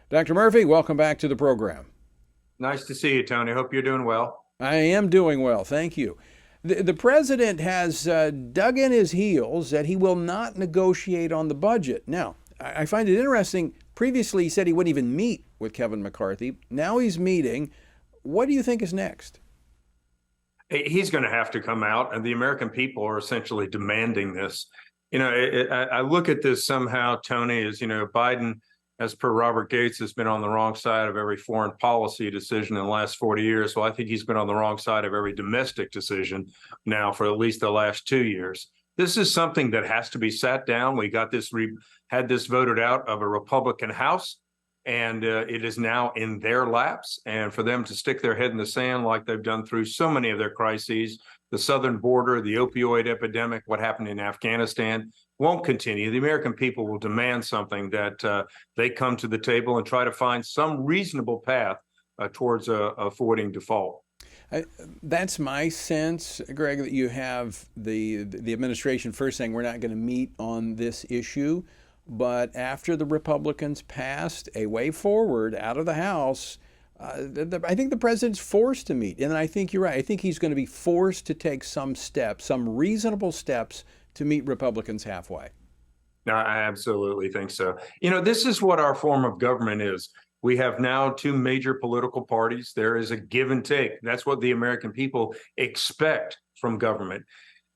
Dr. Murphy, welcome back to the program. Nice to see you, Tony. Hope you're doing well. I am doing well, thank you. The president has dug in his heels that he will not negotiate on the budget. Now, I find it interesting. Previously, he said he wouldn't even meet with Kevin McCarthy. Now he's meeting. What do you think is next? He's going to have to come out, and the American people are essentially demanding this. I look at this somehow, Tony, as Biden, as per Robert Gates, has been on the wrong side of every foreign policy decision in the last 40 years. Well, I think he's been on the wrong side of every domestic decision now for at least the last 2 years. This is something that has to be sat down. We got this, had this voted out of a Republican House, and it is now in their laps. And for them to stick their head in the sand like they've done through so many of their crises, the southern border, the opioid epidemic, what happened in Afghanistan, won't continue. The American people will demand something that they come to the table and try to find some reasonable path towards avoiding default. That's my sense, Greg, that you have the administration first saying we're not going to meet on this issue. But after the Republicans passed a way forward out of the House, I think the president's forced to meet. And I think you're right. I think he's going to be forced to take some steps, some reasonable steps to meet Republicans halfway. No, I absolutely think so. This is what our form of government is. We have now two major political parties. There is a give and take. That's what the American people expect from government.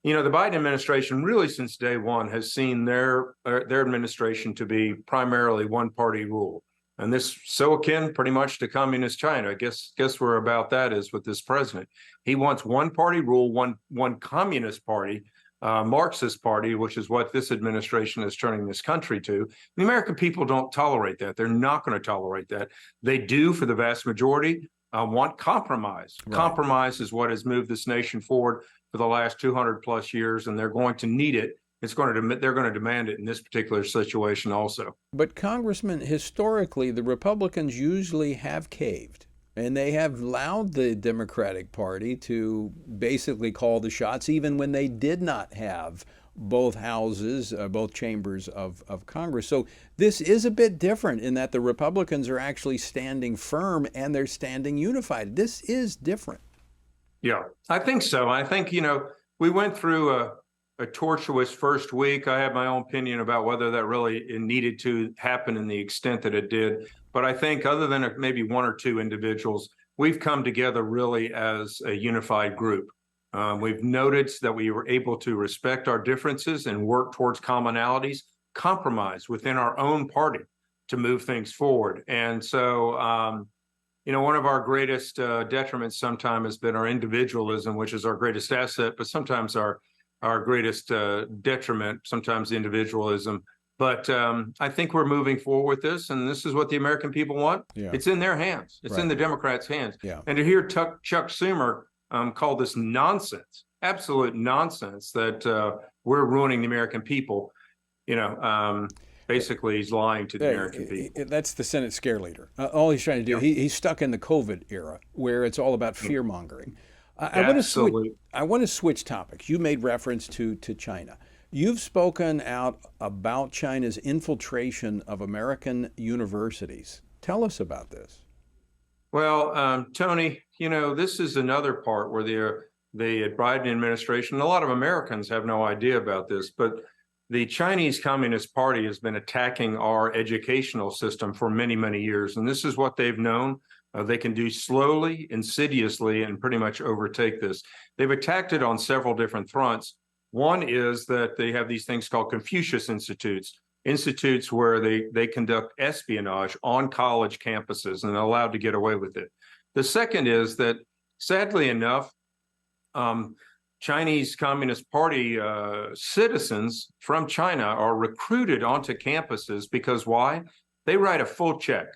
The Biden administration really since day one has seen their administration to be primarily one party rule. And this so akin pretty much to communist China. Guess where about that is with this president. He wants one party rule, one communist party, Marxist party, which is what this administration is turning this country to. The American people don't tolerate that. They're not going to tolerate that. They do, for the vast majority, want compromise. Right. Compromise is what has moved this nation forward for the last 200 plus years, and they're going to need it. They're going to demand it in this particular situation also. But Congressman, historically, the Republicans usually have caved. And they have allowed the Democratic Party to basically call the shots, even when they did not have both houses, both chambers of Congress. So this is a bit different in that the Republicans are actually standing firm and they're standing unified. This is different. Yeah, I think so. I think, we went through a tortuous first week. I have my own opinion about whether that really needed to happen in the extent that it did. But I think other than maybe one or two individuals, we've come together really as a unified group. We've noticed that we were able to respect our differences and work towards commonalities, compromise within our own party to move things forward. And so, one of our greatest detriments sometimes has been our individualism, which is our greatest asset, but sometimes our greatest detriment, sometimes individualism. But I think we're moving forward with this, and this is what the American people want. Yeah. It's in their hands. It's Right. in the Democrats' hands. Yeah. And to hear Chuck Schumer call this nonsense, absolute nonsense, that we're ruining the American people, basically he's lying to the American people. That's the Senate scare leader. All he's trying to do, Yeah. he's stuck in the COVID era where it's all about fear mongering. I Absolutely. want to switch topics. You made reference to China. You've spoken out about China's infiltration of American universities. Tell us about this. Well, Tony, this is another part where the Biden administration, a lot of Americans have no idea about this, but the Chinese Communist Party has been attacking our educational system for many, many years. And this is what they've known. They can do slowly, insidiously, and pretty much overtake this. They've attacked it on several different fronts. One is that they have these things called Confucius institutes where they conduct espionage on college campuses, and they're allowed to get away with it. The second is that, sadly enough, Chinese Communist Party citizens from China are recruited onto campuses because why? They write a full check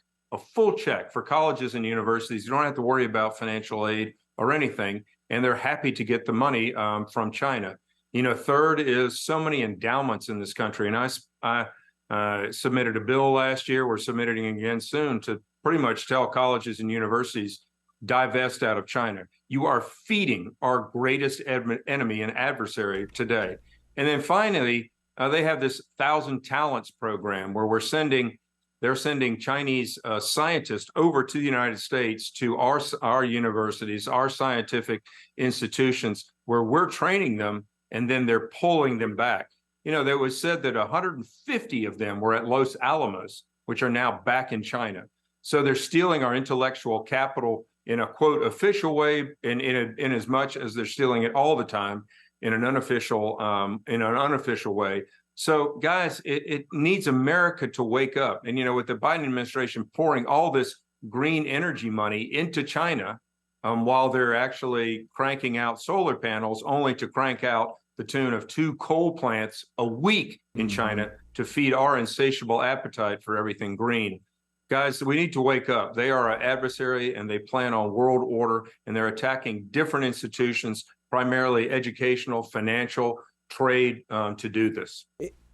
for colleges and universities. You don't have to worry about financial aid or anything, and they're happy to get the money from China. Third is so many endowments in this country, and I submitted a bill last year. We're submitting again soon to pretty much tell colleges and universities divest out of China. You are feeding our greatest enemy and adversary today. And then finally, they have this 1,000 Talents program where we're sending they're sending Chinese scientists over to the United States, to our universities, our scientific institutions, where we're training them, and then they're pulling them back. There was said that 150 of them were at Los Alamos, which are now back in China. So they're stealing our intellectual capital in a quote official way, in as much as they're stealing it all the time in an unofficial way. So guys, it needs America to wake up. And with the Biden administration pouring all this green energy money into China, while they're actually cranking out solar panels, only to crank out the tune of 2 coal plants a week in China to feed our insatiable appetite for everything green. Guys, we need to wake up. They are our adversary, and they plan on world order, and they're attacking different institutions, primarily educational, financial, trade, to do this.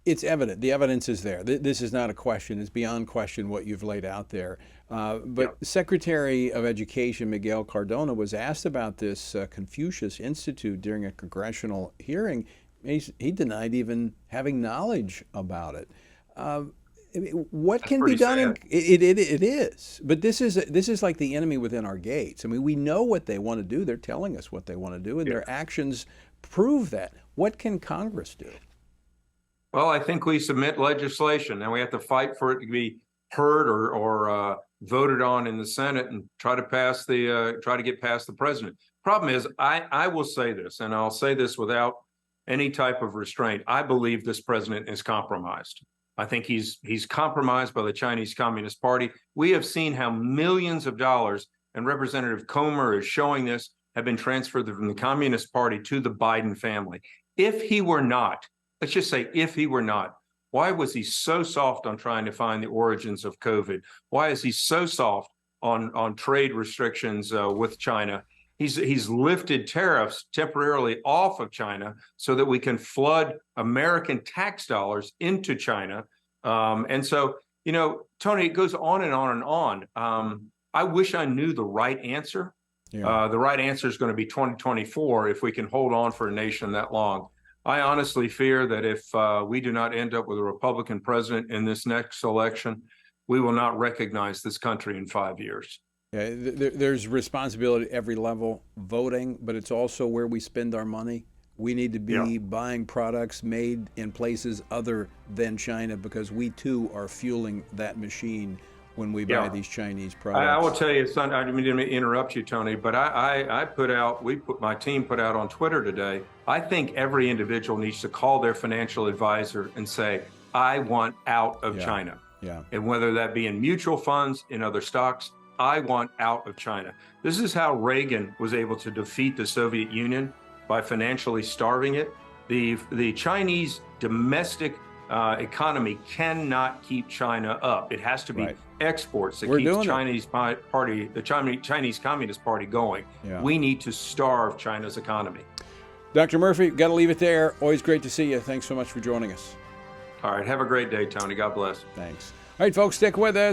It's evident. The evidence is there. This is not a question. It's beyond question what you've laid out there. But Secretary of Education Miguel Cardona was asked about this Confucius Institute during a congressional hearing. He denied even having knowledge about it. What can be done? It is. But this is like the enemy within our gates. I mean, we know what they want to do. They're telling us what they want to do, and their actions prove that. What can Congress do? Well, I think we submit legislation, and we have to fight for it to be heard or voted on in the Senate, and try to get past the president. Problem is, I will say this, and I'll say this without any type of restraint. I believe this president is compromised. I think he's compromised by the Chinese Communist Party. We have seen how millions of dollars, and Representative Comer is showing this, have been transferred from the Communist Party to the Biden family. If he were not, let's just say if he were not, why was he so soft on trying to find the origins of COVID? Why is he so soft on trade restrictions with China? He's lifted tariffs temporarily off of China so that we can flood American tax dollars into China. And so, Tony, it goes on and on and on. I wish I knew the right answer. Yeah. The right answer is going to be 2024 if we can hold on for a nation that long. I honestly fear that if we do not end up with a Republican president in this next election, we will not recognize this country in 5 years. Yeah, there's responsibility at every level, voting, but it's also where we spend our money. We need to be buying products made in places other than China, because we too are fueling that machine when we buy these Chinese products. I will tell you, son, I didn't mean to interrupt you, Tony, but my team put out on Twitter today, I think every individual needs to call their financial advisor and say, I want out of China. Yeah. And whether that be in mutual funds, in other stocks, I want out of China. This is how Reagan was able to defeat the Soviet Union, by financially starving it. The Chinese domestic economy cannot keep China up. It has to be exports that keeps the Chinese Communist Party going. Yeah. We need to starve China's economy. Dr. Murphy, got to leave it there. Always great to see you. Thanks so much for joining us. All right. Have a great day, Tony. God bless. Thanks. All right, folks, stick with us.